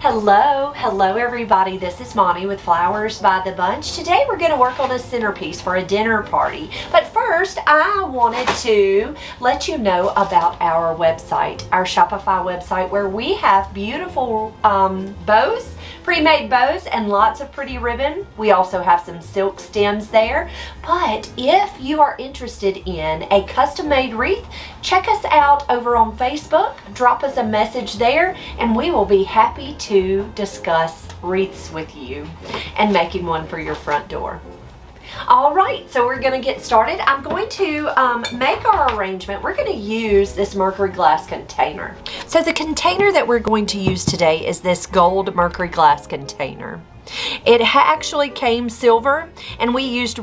Hello everybody. This is Monty with Flowers by the Bunch. Today we're going to work on a centerpiece for a dinner party. But first, I wanted to let you know about our website, our Shopify website, where we have beautiful bows, pre-made bows, and lots of pretty ribbon. We also have some silk stems there. But if you are interested in a custom-made wreath, check us out over on Facebook. Drop us a message there, and we will be happy to discuss wreaths with you and making one for your front door. All right, so we're going to get started. I'm going to make our arrangement. We're going to use this mercury glass container. So the container that we're going to use today is this gold mercury glass container. It actually came silver, and we used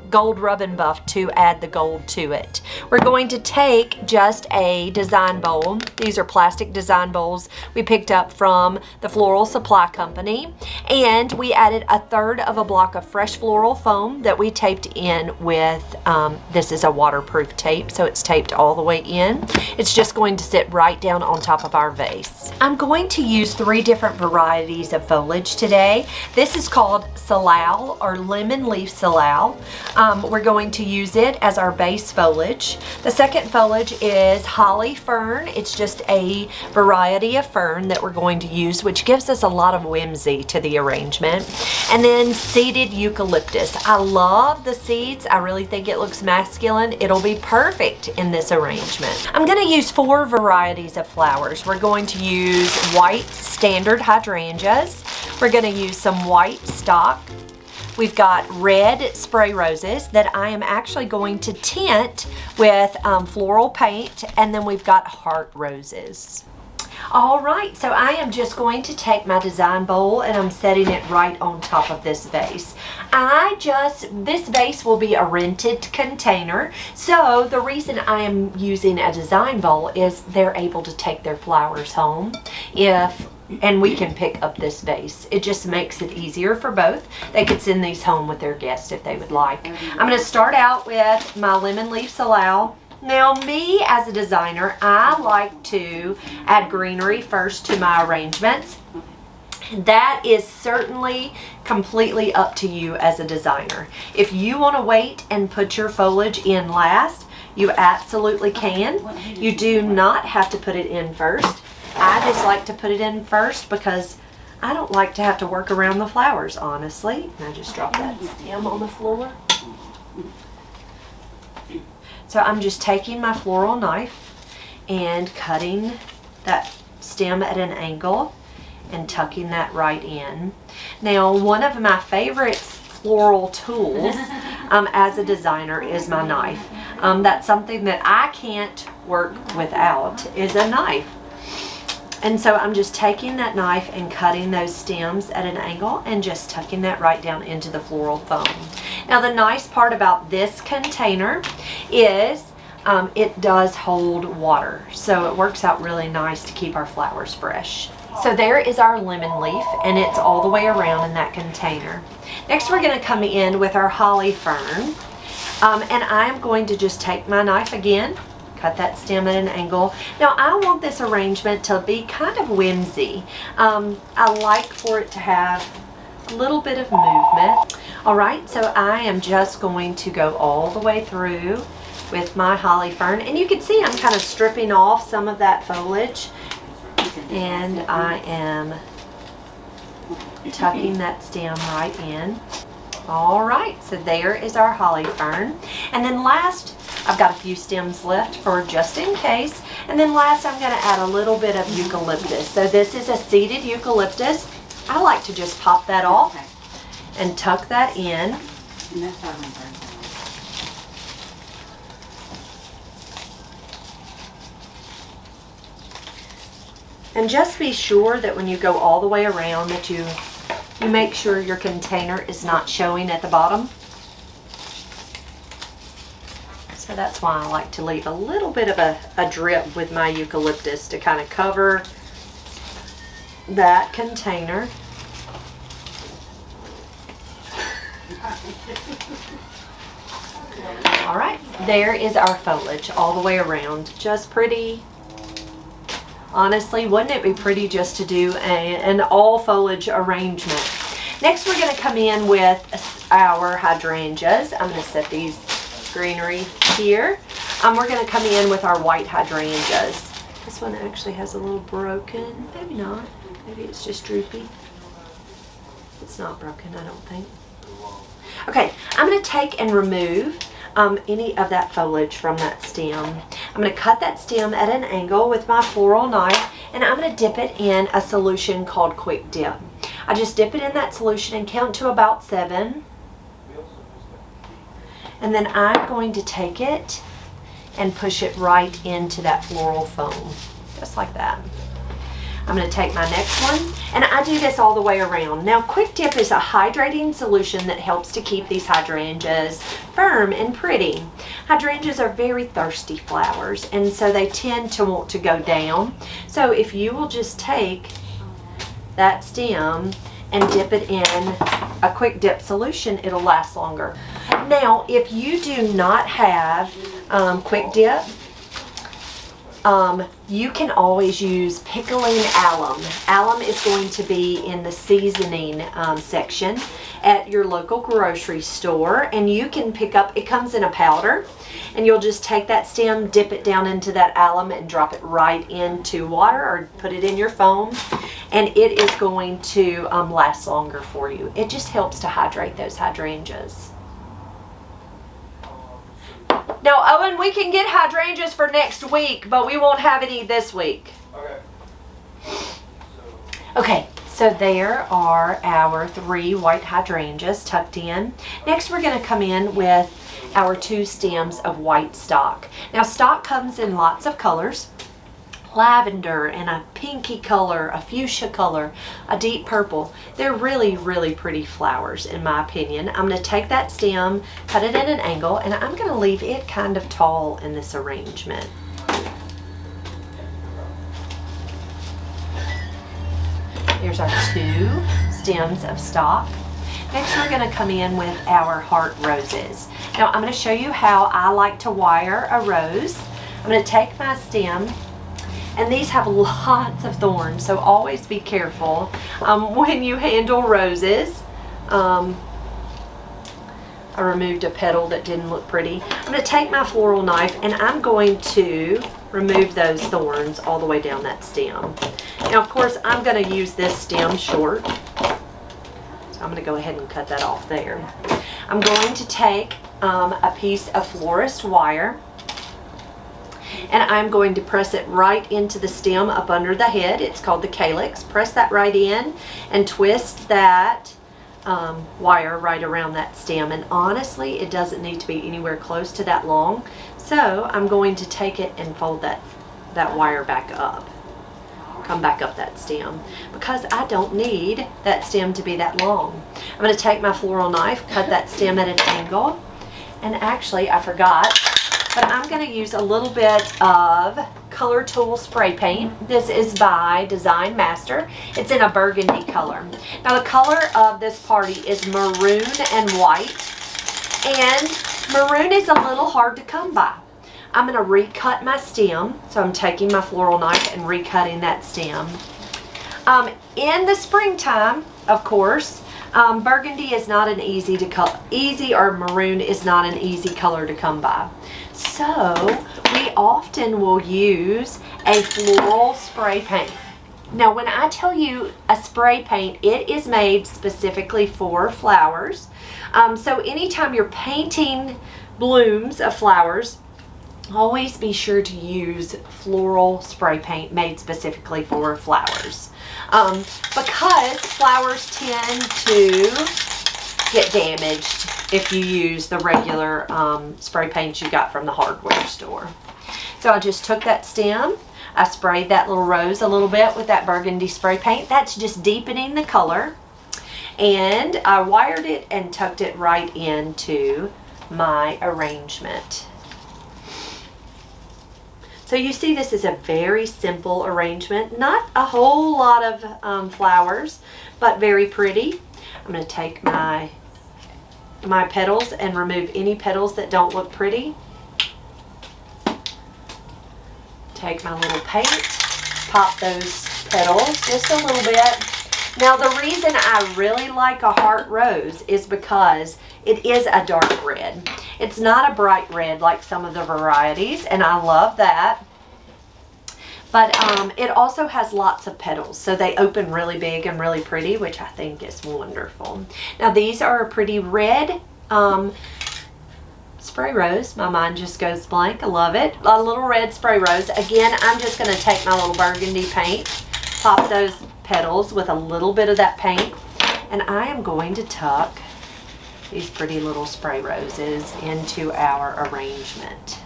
gold rub and buff to add the gold to it. We're going to take just a design bowl. These are plastic design bowls we picked up from the Floral Supply Company, and we added 1/3 of a block of fresh floral foam that we taped in with, this is a waterproof tape, so it's taped all the way in. It's just going to sit right down on top of our vase. I'm going to use 3 different varieties of foliage today. This is called salal or lemon leaf salal. We're going to use it as our base foliage. The second foliage is holly fern. It's just a variety of fern that we're going to use, which gives us a lot of whimsy to the arrangement. And then seeded eucalyptus. I love the seeds. I really think it looks masculine. It'll be perfect in this arrangement. I'm going to use 4 varieties of flowers. We're going to use white standard hydrangeas. We're going to use some white stock. We've got red spray roses that I am actually going to tint with floral paint, and then we've got heart roses. All right, so I am just going to take my design bowl and I'm setting it right on top of this vase. This vase will be a rented container, so the reason I am using a design bowl is they're able to take their flowers home and we can pick up this vase. It just makes it easier for both. They could send these home with their guests if they would like. I'm going to start out with my lemon leaf salal. Now, me as a designer, I like to add greenery first to my arrangements. That is certainly completely up to you as a designer. If you want to wait and put your foliage in last, you absolutely can. You do not have to put it in first. I just like to put it in first because I don't like to have to work around the flowers, honestly. And I just dropped that stem on the floor. So I'm just taking my floral knife and cutting that stem at an angle and tucking that right in. Now, one of my favorite floral tools as a designer is my knife. That's something that I can't work without, is a knife. And so I'm just taking that knife and cutting those stems at an angle and just tucking that right down into the floral foam. Now, the nice part about this container is it does hold water, so it works out really nice to keep our flowers fresh. So there is our lemon leaf, and it's all the way around in that container. Next, we're going to come in with our holly fern, and I'm going to just take my knife again, cut that stem at an angle. Now, I want this arrangement to be kind of whimsy. I like for it to have a little bit of movement. All right, so I am just going to go all the way through with my holly fern, and you can see I'm kind of stripping off some of that foliage, and I am tucking that stem right in. All right, so there is our holly fern. And then last, I've got a few stems left for just in case. And then last, I'm going to add a little bit of eucalyptus. So this is a seeded eucalyptus. I like to just pop that off and tuck that in. And just be sure that when you go all the way around that you make sure your container is not showing at the bottom. So that's why I like to leave a little bit of a drip with my eucalyptus to kind of cover that container. All right, there is our foliage all the way around. Just pretty. Honestly, wouldn't it be pretty just to do an all foliage arrangement? Next, we're going to come in with our hydrangeas. I'm going to set these greenery here. We're going to come in with our white hydrangeas. This one actually has a little broken. Maybe not. Maybe it's just droopy. It's not broken, I don't think. Okay, I'm going to take and remove any of that foliage from that stem. I'm going to cut that stem at an angle with my floral knife, and I'm going to dip it in a solution called Quick Dip. I just dip it in that solution and count to about 7. And then I'm going to take it and push it right into that floral foam, just like that. I'm going to take my next one, and I do this all the way around. Now, Quick Dip is a hydrating solution that helps to keep these hydrangeas firm and pretty. Hydrangeas are very thirsty flowers, and so they tend to want to go down. So if you will just take that stem and dip it in a Quick Dip solution, it'll last longer. Now, if you do not have Quick Dip, you can always use pickling alum. Alum is going to be in the seasoning section at your local grocery store, and you can pick up, it comes in a powder, and you'll just take that stem, dip it down into that alum, and drop it right into water, or put it in your foam, and it is going to last longer for you. It just helps to hydrate those hydrangeas. Now, Owen, we can get hydrangeas for next week, but we won't have any this week. Okay, so there are our 3 white hydrangeas tucked in. Next, we're going to come in with our 2 stems of white stock. Now, stock comes in lots of colors. Lavender and a pinky color, a fuchsia color, a deep purple. They're really, really pretty flowers in my opinion. I'm going to take that stem, cut it at an angle, and I'm going to leave it kind of tall in this arrangement. Here's our 2 stems of stock. Next, we're going to come in with our heart roses. Now, I'm going to show you how I like to wire a rose. I'm going to take my stem, and these have lots of thorns, so always be careful when you handle roses. I removed a petal that didn't look pretty. I'm going to take my floral knife, and I'm going to remove those thorns all the way down that stem. Now, of course, I'm going to use this stem short, so I'm going to go ahead and cut that off there. I'm going to take a piece of florist wire, and I'm going to press it right into the stem up under the head. It's called the calyx. Press that right in and twist that wire right around that stem. And honestly, it doesn't need to be anywhere close to that long. So I'm going to take it and fold that wire back up. Come back up that stem, because I don't need that stem to be that long. I'm going to take my floral knife, cut that stem at an angle, and actually I forgot, but I'm going to use a little bit of Color Tool spray paint. This is by Design Master. It's in a burgundy color. Now, the color of this party is maroon and white, and maroon is a little hard to come by. I'm going to recut my stem, so I'm taking my floral knife and recutting that stem. In the springtime, of course, burgundy is not an or maroon is not an easy color to come by. So we often will use a floral spray paint. Now, when I tell you a spray paint, it is made specifically for flowers. So anytime you're painting blooms of flowers, always be sure to use floral spray paint made specifically for flowers. Because flowers tend to get damaged if you use the regular spray paint you got from the hardware store. So I just took that stem, I sprayed that little rose a little bit with that burgundy spray paint. That's just deepening the color. And I wired it and tucked it right into my arrangement. So you see, this is a very simple arrangement. Not a whole lot of flowers, but very pretty. I'm going to take my petals and remove any petals that don't look pretty. Take my little paint, pop those petals just a little bit. Now the reason I really like a heart rose is because it is a dark red. It's not a bright red like some of the varieties, and I love that. But it also has lots of petals, so they open really big and really pretty, which I think is wonderful. Now these are a pretty red spray rose. My mind just goes blank. I love it. A little red spray rose. Again, I'm just going to take my little burgundy paint, pop those petals with a little bit of that paint, and I am going to tuck these pretty little spray roses into our arrangement.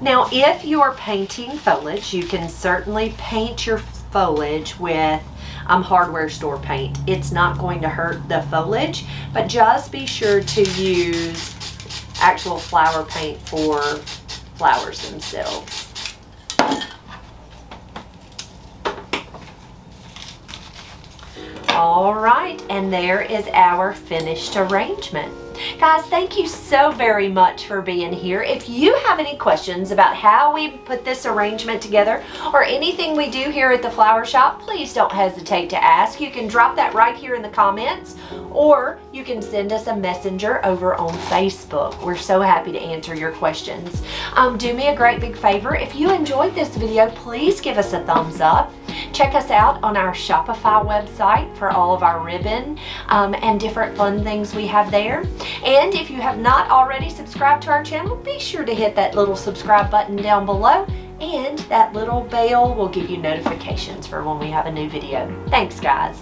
Now, if you're painting foliage, you can certainly paint your foliage with hardware store paint. It's not going to hurt the foliage, but just be sure to use actual flower paint for flowers themselves. All right, and there is our finished arrangement. Guys, thank you so very much for being here. If you have any questions about how we put this arrangement together or anything we do here at the flower shop, please don't hesitate to ask. You can drop that right here in the comments, or you can send us a messenger over on Facebook. We're so happy to answer your questions. Do me a great big favor. If you enjoyed this video, please give us a thumbs up. Check us out on our Shopify website for all of our ribbon and different fun things we have there. And if you have not already subscribed to our channel, be sure to hit that little subscribe button down below, and that little bell will give you notifications for when we have a new video. Thanks, guys.